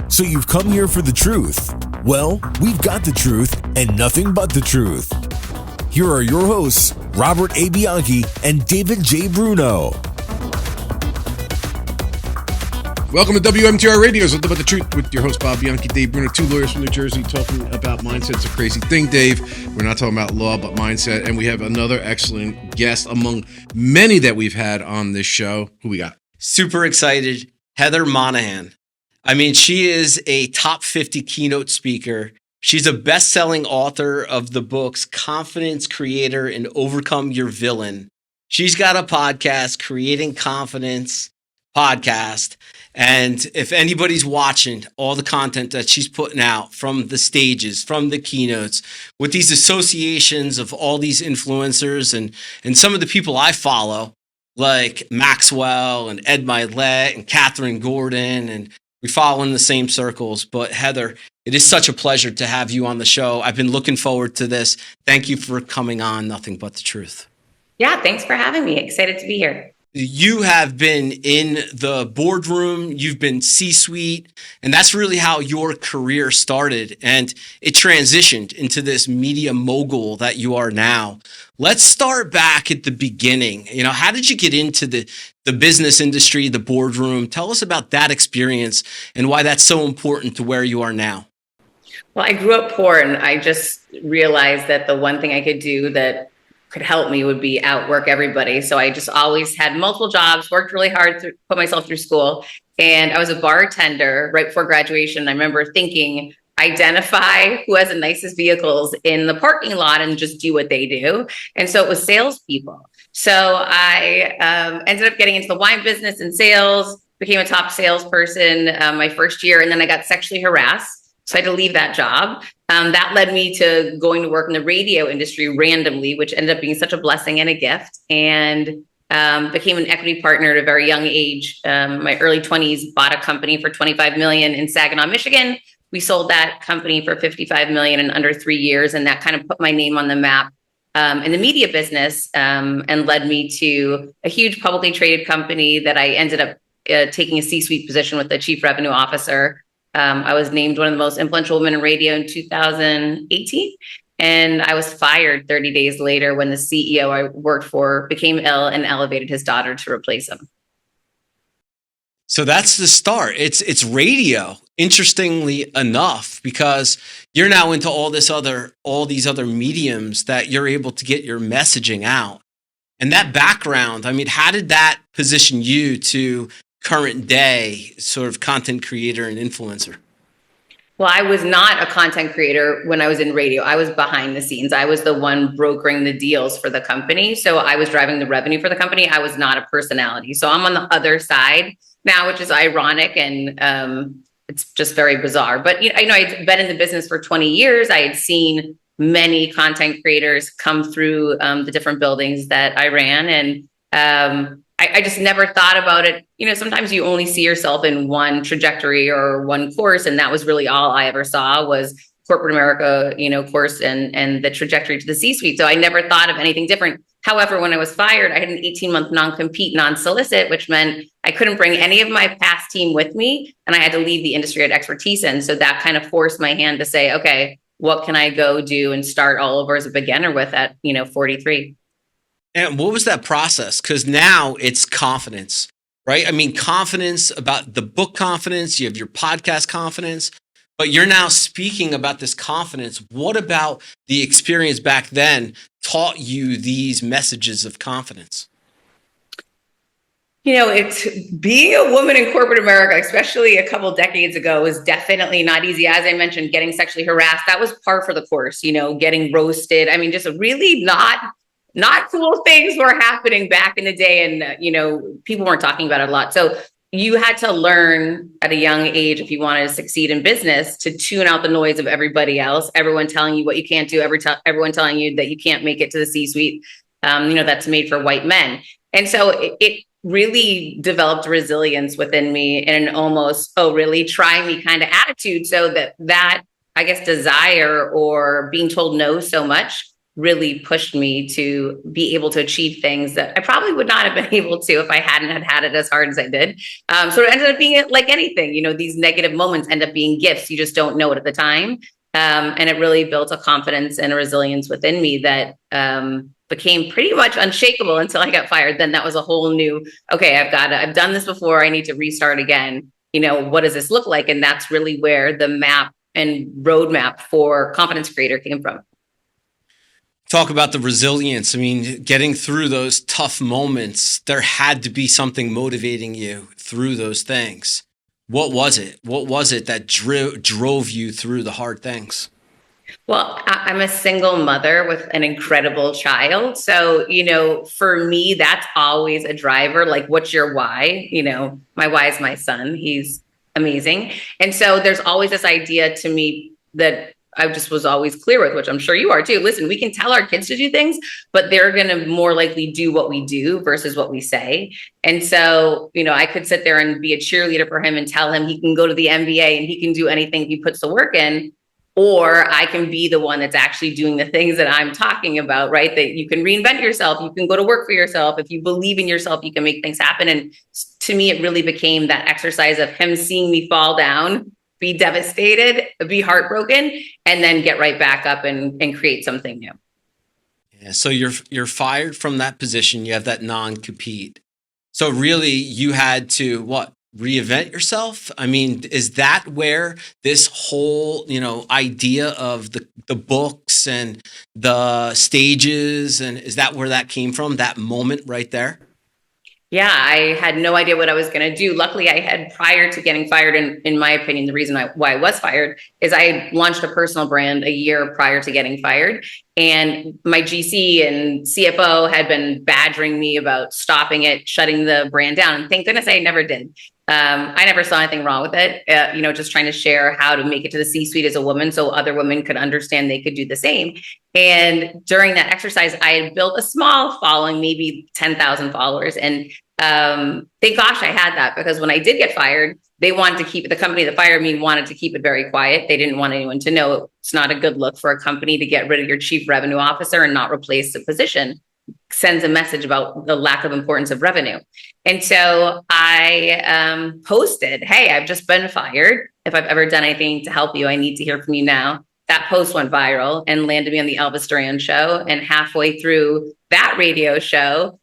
So you've come here for the truth. Well, we've got the truth and nothing but the truth. Here are your hosts, Robert A. Bianchi and David J. Bruno. Welcome to WMTR Radio's Nothing But the Truth with your host, Bob Bianchi, Dave Bruno, two lawyers from New Jersey talking about mindset. It's a crazy thing, Dave. We're not talking about law, but mindset. And we have another excellent guest among many that we've had on this show. Who we got? Super excited. Heather Monahan. I mean, she is a top 50 keynote speaker. She's a best-selling author of the books Confidence, Creator, and Overcome Your Villain. She's got a podcast, Creating Confidence Podcast. And if anybody's watching all the content that she's putting out from the stages, from the keynotes, with these associations of all these influencers and some of the people I follow, like Maxwell and Ed Milet and Catherine Gordon, and we follow in the same circles. But Heather, it is such a pleasure to have you on the show. I've been looking forward to this. Thank you for coming on Nothing But the Truth. Yeah, thanks for having me. Excited to be here. You have been in the boardroom, you've been C-suite, and that's really how your career started. And it transitioned into this media mogul that you are now. Let's start back at the beginning. How did you get into the business industry, the boardroom? Tell us about that experience and why that's so important to where you are now. Well, I grew up poor, and I just realized that the one thing I could do that could help me would be outwork everybody. So I just always had multiple jobs, worked really hard to put myself through school. And I was a bartender right before graduation. I remember thinking, identify who has the nicest vehicles in the parking lot and just do what they do. And so it was salespeople. So I ended up getting into the wine business and sales, became a top salesperson my first year, and then I got sexually harassed. So I had to leave that job. That led me to going to work in the radio industry randomly, which ended up being such a blessing and a gift, and became an equity partner at a very young age. My early 20s, bought a company for $25 million in Saginaw, Michigan. We sold that company for $55 million in under 3 years. And that kind of put my name on the map in the media business, and led me to a huge publicly traded company that I ended up taking a C-suite position with the chief revenue officer. I was named one of the most influential women in radio in 2018, and I was fired 30 days later when the CEO I worked for became ill and elevated his daughter to replace him. So that's the start. It's radio, interestingly enough, because you're now into all these other mediums that you're able to get your messaging out. And that background, I mean, how did that position you to current day sort of content creator and influencer? Well, I was not a content creator when I was in radio. I was behind the scenes. I was the one brokering the deals for the company. So I was driving the revenue for the company. I was not a personality. So I'm on the other side now, which is ironic, and it's just very bizarre. But I'd been in the business for 20 years. I had seen many content creators come through the different buildings that I ran, and I just never thought about it. Sometimes you only see yourself in one trajectory or one course. And that was really all I ever saw was corporate America, course and the trajectory to the C-suite. So I never thought of anything different. However, when I was fired, I had an 18-month non-compete, non-solicit, which meant I couldn't bring any of my past team with me. And I had to leave the industry I had expertise in. So that kind of forced my hand to say, okay, what can I go do and start all over as a beginner with at, 43? And what was that process? Because now it's confidence, right? I mean, confidence about the book Confidence, you have your podcast Confidence, but you're now speaking about this confidence. What about the experience back then taught you these messages of confidence? It's being a woman in corporate America, especially a couple decades ago, was definitely not easy. As I mentioned, getting sexually harassed, that was par for the course, getting roasted. I mean, just really not cool things were happening back in the day. And, people weren't talking about it a lot. So you had to learn at a young age, if you wanted to succeed in business, to tune out the noise of everybody else, everyone telling you what you can't do, everyone telling you that you can't make it to the C-suite, that's made for white men. And so it really developed resilience within me and an almost, oh, really, try me kind of attitude. So that I guess, desire or being told no so much really pushed me to be able to achieve things that I probably would not have been able to if I hadn't had it as hard as I did. So it ended up being like anything, these negative moments end up being gifts. You just don't know it at the time. And it really built a confidence and a resilience within me that became pretty much unshakable until I got fired. Then that was a whole new, okay, I've done this before. I need to restart again. What does this look like? And that's really where the map and roadmap for Confidence Creator came from. Talk about the resilience. I mean, getting through those tough moments, there had to be something motivating you through those things. What was it? What was it that drove you through the hard things? Well, I'm a single mother with an incredible child. So, for me, that's always a driver. Like, what's your why? My why is my son. He's amazing. And so there's always this idea to me that I just was always clear with, which I'm sure you are too. Listen, we can tell our kids to do things, but they're going to more likely do what we do versus what we say. And so, I could sit there and be a cheerleader for him and tell him he can go to the NBA and he can do anything if he puts the work in. Or I can be the one that's actually doing the things that I'm talking about, right? That you can reinvent yourself. You can go to work for yourself. If you believe in yourself, you can make things happen. And to me, it really became that exercise of him seeing me fall down, be devastated, be heartbroken, and then get right back up and create something new. Yeah, so you're fired from that position. You have that non-compete. So really, you had to reinvent yourself? I mean, is that where this whole, idea of the books and the stages, and is that where that came from, that moment right there? Yeah, I had no idea what I was going to do. Luckily, I had, prior to getting fired, in my opinion, the reason why I was fired is I had launched a personal brand a year prior to getting fired. And my GC and CFO had been badgering me about stopping it, shutting the brand down. And thank goodness I never did. I never saw anything wrong with it, just trying to share how to make it to the C-suite as a woman so other women could understand they could do the same. And during that exercise, I had built a small following, maybe 10,000 followers. And thank gosh I had that, because when I did get fired, they wanted to keep, the company that fired me wanted to keep it very quiet. They didn't want anyone to know. It's not a good look for a company to get rid of your chief revenue officer and not replace the position. Sends a message about the lack of importance of revenue. And so I posted, hey, I've just been fired. If I've ever done anything to help you, I need to hear from you now. That post went viral and landed me on the Elvis Duran show. And halfway through that radio show,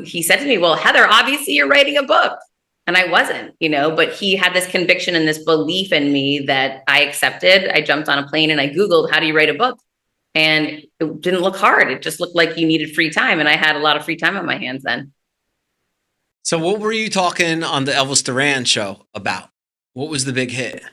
he said to me, well, Heather, obviously you're writing a book. And I wasn't, but he had this conviction and this belief in me that I accepted. I jumped on a plane and I Googled, how do you write a book? And it didn't look hard. It just looked like you needed free time. And I had a lot of free time on my hands then. So what were you talking on the Elvis Duran show about? What was the big hit?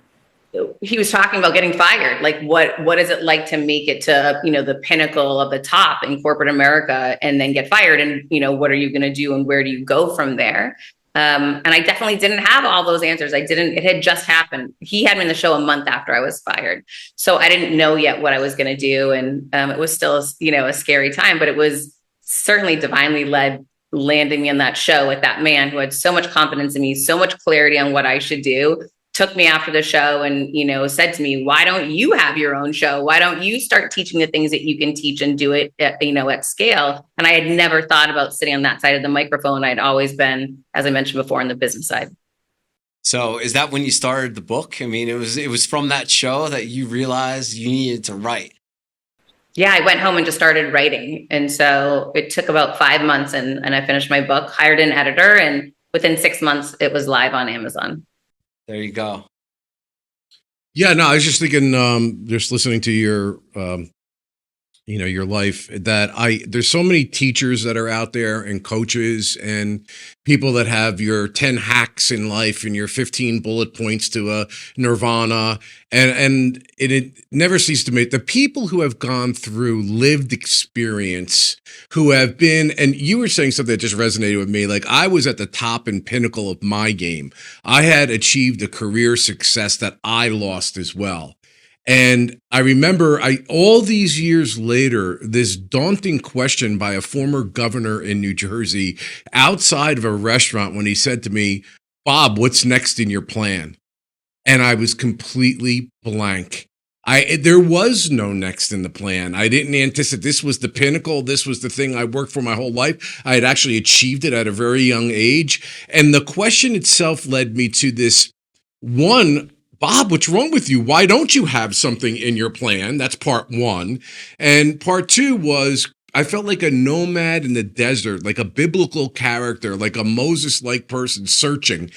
He was talking about getting fired. Like, what is it like to make it to, the pinnacle of the top in corporate America and then get fired? And, what are you going to do and where do you go from there? And I definitely didn't have all those answers. It had just happened. He had me in the show a month after I was fired. So I didn't know yet what I was going to do. And it was still, a scary time, but it was certainly divinely led, landing me on that show with that man who had so much confidence in me, so much clarity on what I should do, took me after the show and, said to me, why don't you have your own show? Why don't you start teaching the things that you can teach and do it at scale? And I had never thought about sitting on that side of the microphone. I'd always been, as I mentioned before, on the business side. So is that when you started the book? I mean, it was from that show that you realized you needed to write. Yeah, I went home and just started writing. And so it took about 5 months and I finished my book, hired an editor, and within 6 months, it was live on Amazon. There you go. Yeah, no, I was just thinking, just listening to your, your life, that there's so many teachers that are out there and coaches and people that have your 10 hacks in life and your 15 bullet points to a nirvana. And it never ceases to make the people who have gone through lived experience, who have been, and you were saying something that just resonated with me. Like, I was at the top and pinnacle of my game. I had achieved a career success that I lost as well. And I remember all these years later, this daunting question by a former governor in New Jersey outside of a restaurant when he said to me, Bob, what's next in your plan? And I was completely blank. There was no next in the plan. I didn't anticipate this was the pinnacle. This was the thing I worked for my whole life. I had actually achieved it at a very young age. And the question itself led me to this one, Bob, what's wrong with you? Why don't you have something in your plan? That's part one. And part two was, I felt like a nomad in the desert, like a biblical character, like a Moses-like person searching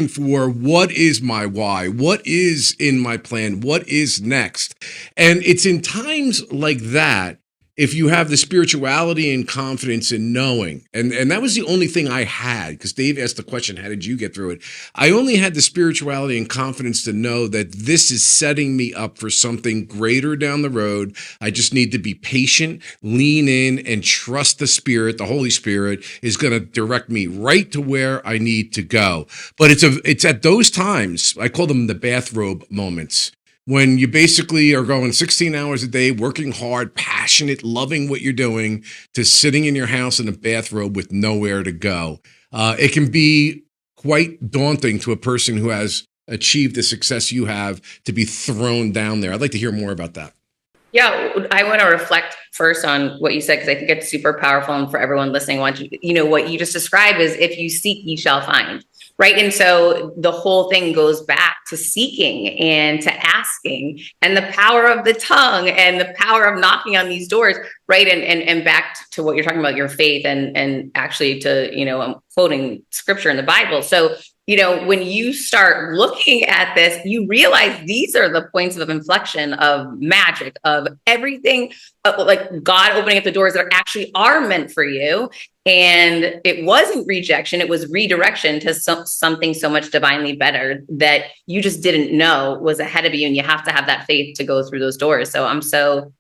for what is my why? What is in my plan? What is next? And it's in times like that, if you have the spirituality and confidence in knowing, and that was the only thing I had, because Dave asked the question, how did you get through it? I only had the spirituality and confidence to know that this is setting me up for something greater down the road. I just need to be patient, lean in, and trust the Spirit. The Holy Spirit is going to direct me right to where I need to go. But it's at those times, I call them the bathrobe moments, when you basically are going 16 hours a day, working hard, passionate, loving what you're doing, to sitting in your house in a bathrobe with nowhere to go. It can be quite daunting to a person who has achieved the success you have to be thrown down there. I'd like to hear more about that. Yeah, I want to reflect first on what you said, because I think it's super powerful. And for everyone listening, what you just described is, if you seek, ye shall find. Right. And so the whole thing goes back to seeking and to asking, and the power of the tongue and the power of knocking on these doors. Right. And back to what you're talking about, your faith, and actually to, I'm quoting scripture in the Bible. So, when you start looking at this, you realize these are the points of inflection of magic, of everything, like God opening up the doors that actually are meant for you. And it wasn't rejection, it was redirection to something so much divinely better that you just didn't know was ahead of you. And you have to have that faith to go through those doors. So I'm so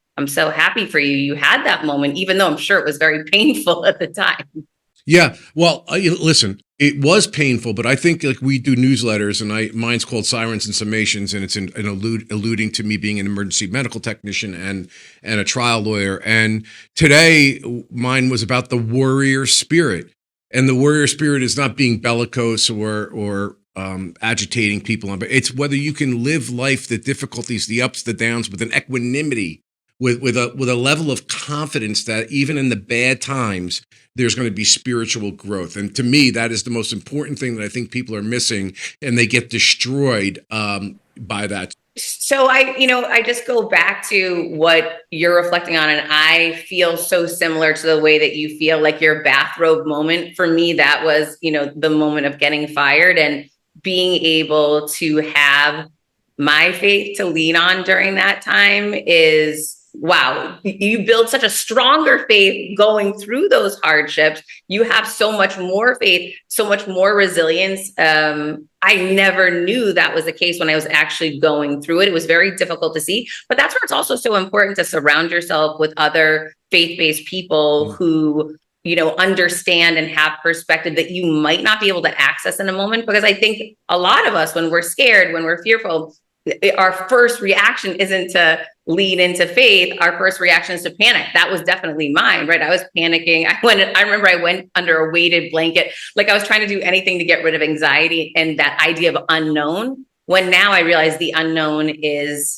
happy for you. You had that moment, even though I'm sure it was very painful at the time. Yeah. Well, listen, it was painful, but I think, like, we do newsletters, and mine's called Sirens and Summations, and it's alluding to me being an emergency medical technician and a trial lawyer. And today mine was about the warrior spirit. And the warrior spirit is not being bellicose or agitating people, but it's whether you can live life, the difficulties, the ups, the downs, with an equanimity, with a level of confidence that even in the bad times, there's going to be spiritual growth. And to me, that is the most important thing that I think people are missing, and they get destroyed by that. So I just go back to what you're reflecting on, and I feel so similar to the way that you feel. Like your bathrobe moment, for me, that was, the moment of getting fired and being able to have my faith to lean on during that time is, wow, you build such a stronger faith going through those hardships. You have so much more faith, so much more resilience. I never knew that was the case when I was actually going through it. It was very difficult to see, but that's where it's also so important to surround yourself with other faith-based people who, understand and have perspective that you might not be able to access in a moment. Because I think a lot of us, when we're scared, when we're fearful, our first reaction isn't to lean into faith. Our first reaction is to panic. That was definitely mine, right? I was panicking. I remember I went under a weighted blanket. Like, I was trying to do anything to get rid of anxiety and that idea of unknown. When now I realize the unknown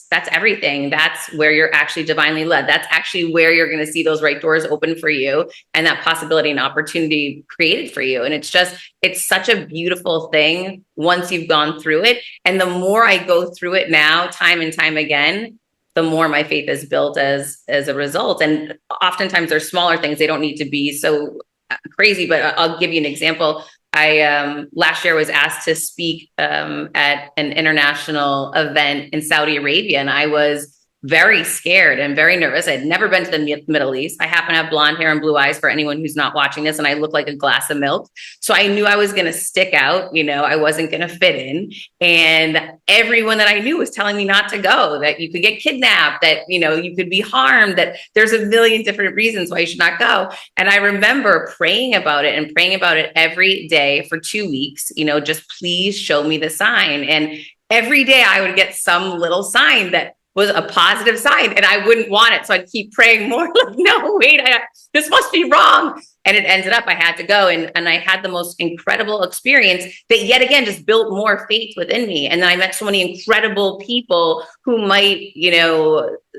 that's everything. That's where you're actually divinely led. That's actually where you're going to see those right doors open for you, and that possibility and opportunity created for you. And it's such a beautiful thing once you've gone through it. And the more I go through it now, time and time again, the more my faith is built as a result. And oftentimes there's smaller things. They don't need to be so crazy, but I'll give you an example. I last year was asked to speak at an international event in Saudi Arabia, and I was very scared and very nervous. I'd never been to the Middle East. I happen to have blonde hair and blue eyes for anyone who's not watching this, and I look like a glass of milk. So I knew I was going to stick out. I wasn't going to fit in. And everyone that I knew was telling me not to go, that you could get kidnapped, that, you could be harmed, that there's a million different reasons why you should not go. And I remember praying about it every day for 2 weeks, just please show me the sign. And every day I would get some little sign that was a positive sign, and I wouldn't want it. So I'd keep praying more, like, no, wait, this must be wrong. And it ended up, I had to go, and I had the most incredible experience that yet again just built more faith within me. And then I met so many incredible people who might,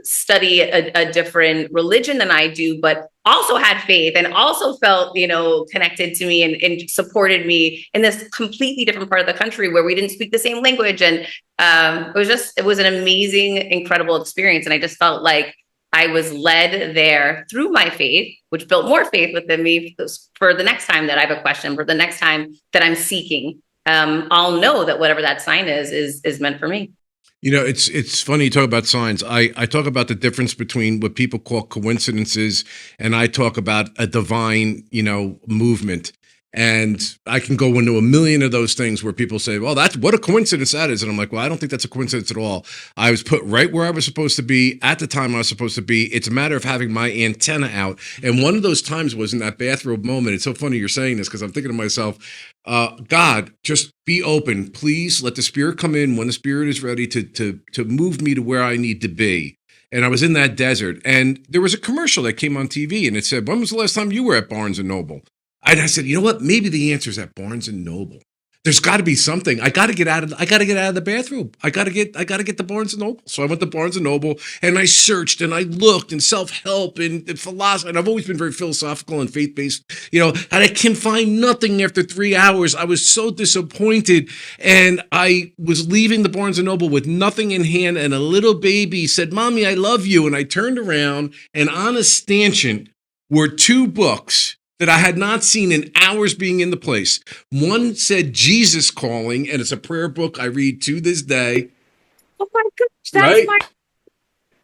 study a different religion than I do, but also had faith and also felt, connected to me and supported me in this completely different part of the country where we didn't speak the same language. And it was an amazing, incredible experience. And I just felt like I was led there through my faith, which built more faith within me for the next time that I have a question, for the next time that I'm seeking. I'll know that whatever that sign is meant for me. It's funny you talk about signs. I talk about the difference between what people call coincidences, and I talk about a divine, movement. And I can go into a million of those things where people say, well, that's what a coincidence that is. And I'm like, well, I don't think that's a coincidence at all. I was put right where I was supposed to be at the time I was supposed to be. It's a matter of having my antenna out. And one of those times was in that bathrobe moment. It's so funny you're saying this because I'm thinking to myself, God, just be open. Please let the Spirit come in when the Spirit is ready to move me to where I need to be. And I was in that desert. And there was a commercial that came on TV and it said, when was the last time you were at Barnes & Noble? And I said, you know what? Maybe the answer is at Barnes & Noble. There's got to be something. I got to get out of the bathroom. I got to get to Barnes & Noble. So I went to Barnes & Noble and I searched and I looked and self-help and philosophy. And I've always been very philosophical and faith-based, and I can find nothing after 3 hours. I was so disappointed. And I was leaving the Barnes & Noble with nothing in hand. And a little baby said, Mommy, I love you. And I turned around and on a stanchion were 2 books that I had not seen in hours being in the place. One said Jesus Calling, and it's a prayer book I read to this day. Oh my gosh, that's right?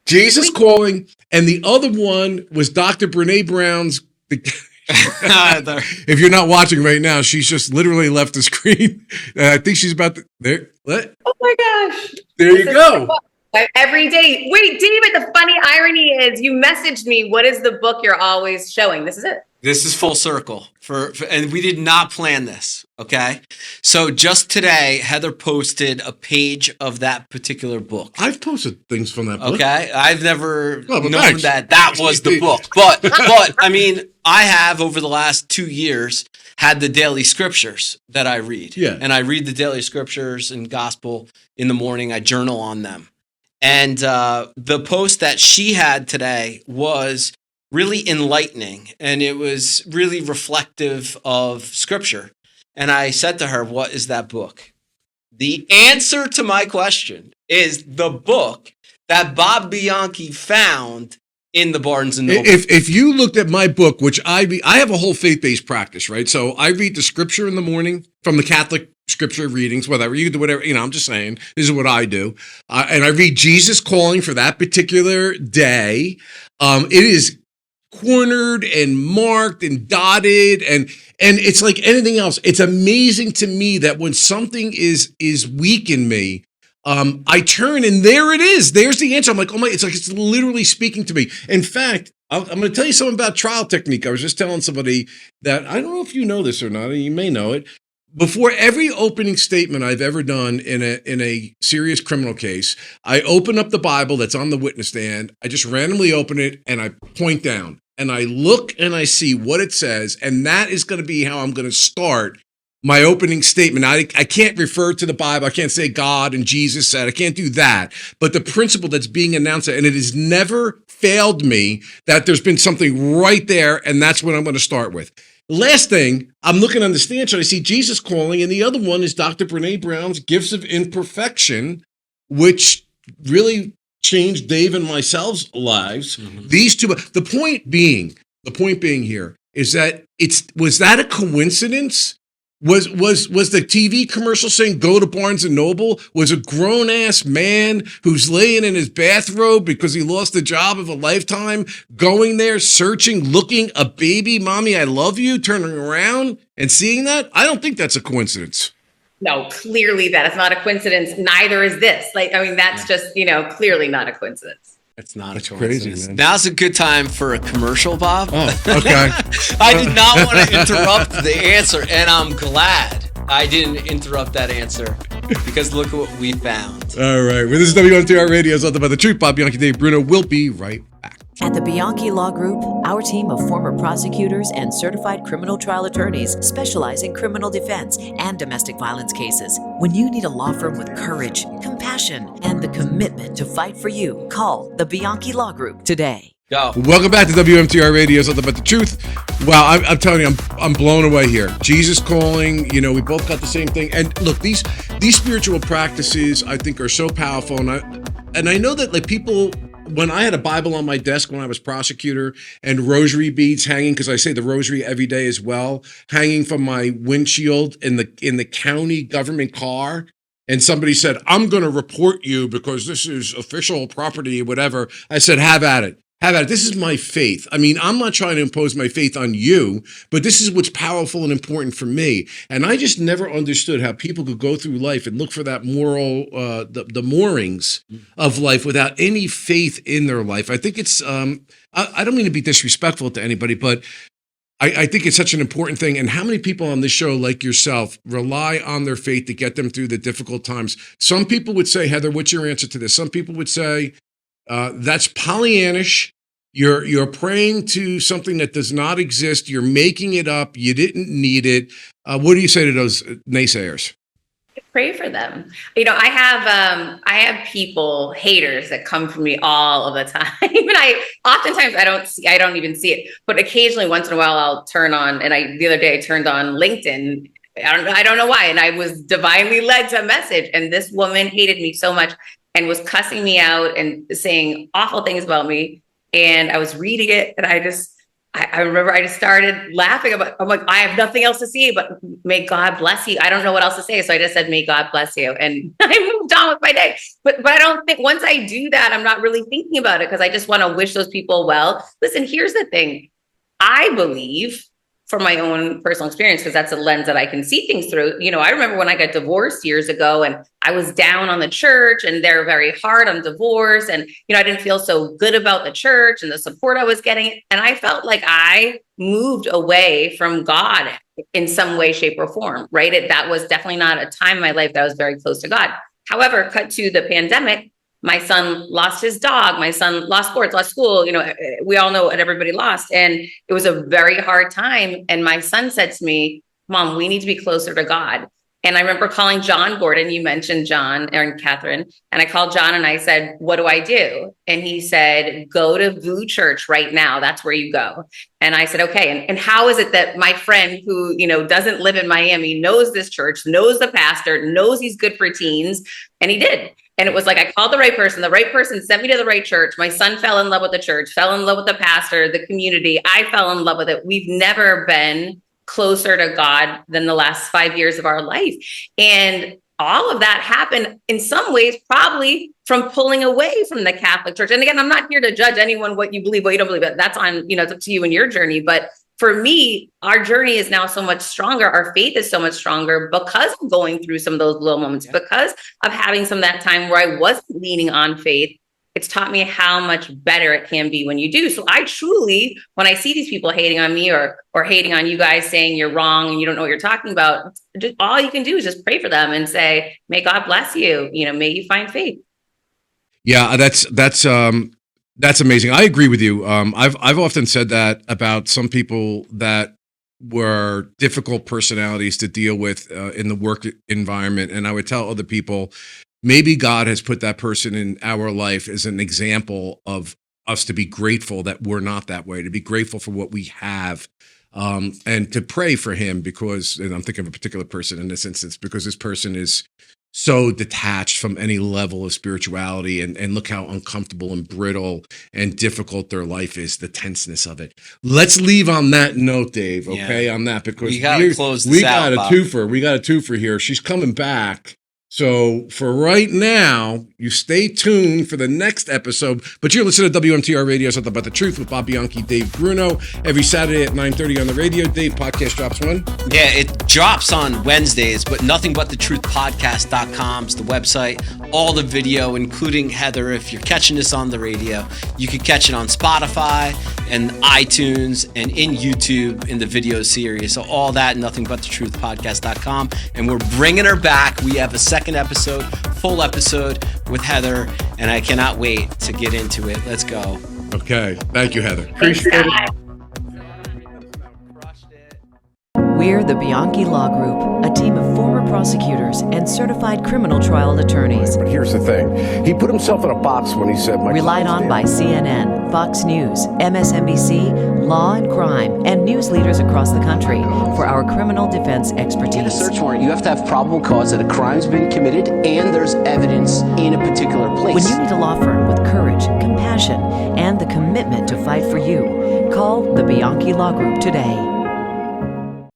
Jesus Calling, and the other one was Dr. Brene Brown's. If you're not watching right now, she's just literally left the screen. I think she's about to. There. What? Oh my gosh. There you go. Every day. Wait, David, the funny irony is you messaged me, what is the book you're always showing? This is it. This is full circle and we did not plan this. Okay. So just today, Heather posted a page of that particular book. I've posted things from that book. Okay. I've never known that was the book, but I mean, I have over the last 2 years had the daily scriptures that I read. Yeah. And I read the daily scriptures and gospel in the morning. I journal on them. And the post that she had today was really enlightening, and it was really reflective of scripture. And I said to her, what is that book? The answer to my question is the book that Bob Bianchi found in the Barnes & Noble. If you looked at my book, which I have a whole faith-based practice, right? So I read the scripture in the morning from the Catholic scripture readings, whatever you do, whatever, I'm just saying, this is what I do. And I read Jesus Calling for that particular day. It is cornered and marked and dotted, and it's like anything else. It's amazing to me that when something is weak in me, I turn and there it is. There's the answer. I'm like, oh my, it's literally speaking to me. In fact, I'm going to tell you something about trial technique. I was just telling somebody that I don't know if you know this or not, and you may know it. Before every opening statement I've ever done in a serious criminal case, I open up the Bible that's on the witness stand. I just randomly open it and I point down and I look and I see what it says. And that is going to be how I'm going to start my opening statement. I can't refer to the Bible. I can't say God and Jesus said. I can't do that. But the principle that's being announced, and it has never failed me, that there's been something right there, and that's what I'm going to start with. Last thing, I'm looking on the stanchion, I see Jesus Calling, and the other one is Dr. Brene Brown's Gifts of Imperfection, which really changed Dave and myself's lives. Mm-hmm. These two, the point being here is that was that a coincidence? Was the TV commercial saying go to Barnes & Noble? Was a grown-ass man who's laying in his bathrobe because he lost the job of a lifetime going there, searching, looking, a baby, Mommy, I love you, turning around and seeing that? I don't think that's a coincidence. No, clearly that is not a coincidence. Neither is this. That's just, clearly not a coincidence. It's not That's a coincidence. Crazy, man. Now's a good time for a commercial, Bob. Oh, okay. I did not want to interrupt the answer, and I'm glad I didn't interrupt that answer because look at what we found. All right. Well, this is WMTR Radio. It's all about the truth. Bob Bianchi, Dave Bruno. We'll be right back. At the Bianchi Law Group, our team of former prosecutors and certified criminal trial attorneys specialize in criminal defense and domestic violence cases. When you need a law firm with courage, compassion, and the commitment to fight for you, call the Bianchi Law Group today. Go. Welcome back to WMTR Radio, something about the truth. Wow, I'm telling you, I'm blown away here. Jesus calling, we both got the same thing. And look, these spiritual practices, I think, are so powerful. And I know that people, when I had a Bible on my desk when I was prosecutor and rosary beads hanging, because I say the rosary every day as well, hanging from my windshield in the county government car. And somebody said, I'm going to report you because this is official property, whatever. I said, have at it. This is my faith. I mean, I'm not trying to impose my faith on you, but this is what's powerful and important for me. And I just never understood how people could go through life and look for that moral, the moorings of life without any faith in their life. I think it's, I don't mean to be disrespectful to anybody, but I think it's such an important thing. And how many people on this show, like yourself, rely on their faith to get them through the difficult times? Some people would say, Heather, what's your answer to this? Some people would say, that's Pollyannish. You're praying to something that does not exist. You're making it up. You didn't need it. What do you say to those naysayers? Pray for them. I have people, haters that come for me all of the time. And oftentimes I don't even see it, but occasionally once in a while I'll turn on, and the other day I turned on LinkedIn. I don't know why. And I was divinely led to a message, and this woman hated me so much and was cussing me out and saying awful things about me. And I was reading it, and I remember I just started laughing I'm like, I have nothing else to say, but may God bless you. I don't know what else to say. So I just said, may God bless you. And I moved on with my day. But I don't think once I do that, I'm not really thinking about it because I just want to wish those people well. Listen, here's the thing. I believe, from my own personal experience, because that's a lens that I can see things through. I remember when I got divorced years ago, and I was down on the church, and they're very hard on divorce. And, I didn't feel so good about the church and the support I was getting. And I felt like I moved away from God in some way, shape, or form, right? That was definitely not a time in my life that I was very close to God. However, cut to the pandemic, my son lost his dog. My son lost sports, lost school. We all know what everybody lost. And it was a very hard time. And my son said to me, Mom, we need to be closer to God. And I remember calling John Gordon. You mentioned John and Catherine. And I called John and I said, what do I do? And he said, go to VU Church right now. That's where you go. And I said, okay. And how is it that my friend who, doesn't live in Miami knows this church, knows the pastor, knows he's good for teens? And he did. And it was like, I called the right person. The right person sent me to the right church. My son fell in love with the church, fell in love with the pastor, the community. I fell in love with it. We've never been closer to God than the last 5 years of our life. And all of that happened in some ways, probably from pulling away from the Catholic Church. And again, I'm not here to judge anyone, what you believe, what you don't believe. That's on, it's up to you and your journey. But for me, our journey is now so much stronger. Our faith is so much stronger because of going through some of those little moments, because of having some of that time where I wasn't leaning on faith. It's taught me how much better it can be when you do. So I truly, when I see these people hating on me or hating on you guys, saying you're wrong and you don't know what you're talking about, just, all you can do is just pray for them and say, may God bless you. May you find faith. Yeah, that's amazing. I agree with you. I've often said that about some people that were difficult personalities to deal with in the work environment. And I would tell other people, maybe God has put that person in our life as an example of us to be grateful that we're not that way, to be grateful for what we have, and to pray for him because, and I'm thinking of a particular person in this instance, because this person is so detached from any level of spirituality, and look how uncomfortable and brittle and difficult their life is, the tenseness of it. Let's leave on that note, Dave, okay, on that, because we got a twofer. We got a twofer here. She's coming back. So for right now, you stay tuned for the next episode. But you're listening to WMTR Radio, Something About the Truth with Bob Bianchi, Dave Bruno. Every Saturday at 9:30 on the radio. Dave, podcast drops when? Yeah, it drops on Wednesdays, but nothingbutthetruthpodcast.com is the website. All the video, including Heather, if you're catching this on the radio, you can catch it on Spotify and iTunes and in YouTube in the video series. So all that, nothingbutthetruthpodcast.com. And we're bringing her back. We have a second episode, full episode with Heather, and I cannot wait to get into it. Let's go. Okay. Thank you, Heather. Thanks, Appreciate it. guys. We're the Bianchi Law Group, a team of former prosecutors and certified criminal trial attorneys. But here's the thing. He put himself in a box when he said my Relied on by CNN, Fox News, MSNBC, Law and Crime, and news leaders across the country for our criminal defense To get a expertise. search warrant, you have to have probable cause that a crime's been committed and there's evidence in a particular place. When you need a law firm with courage, compassion, and the commitment to fight for you, call the Bianchi Law Group today.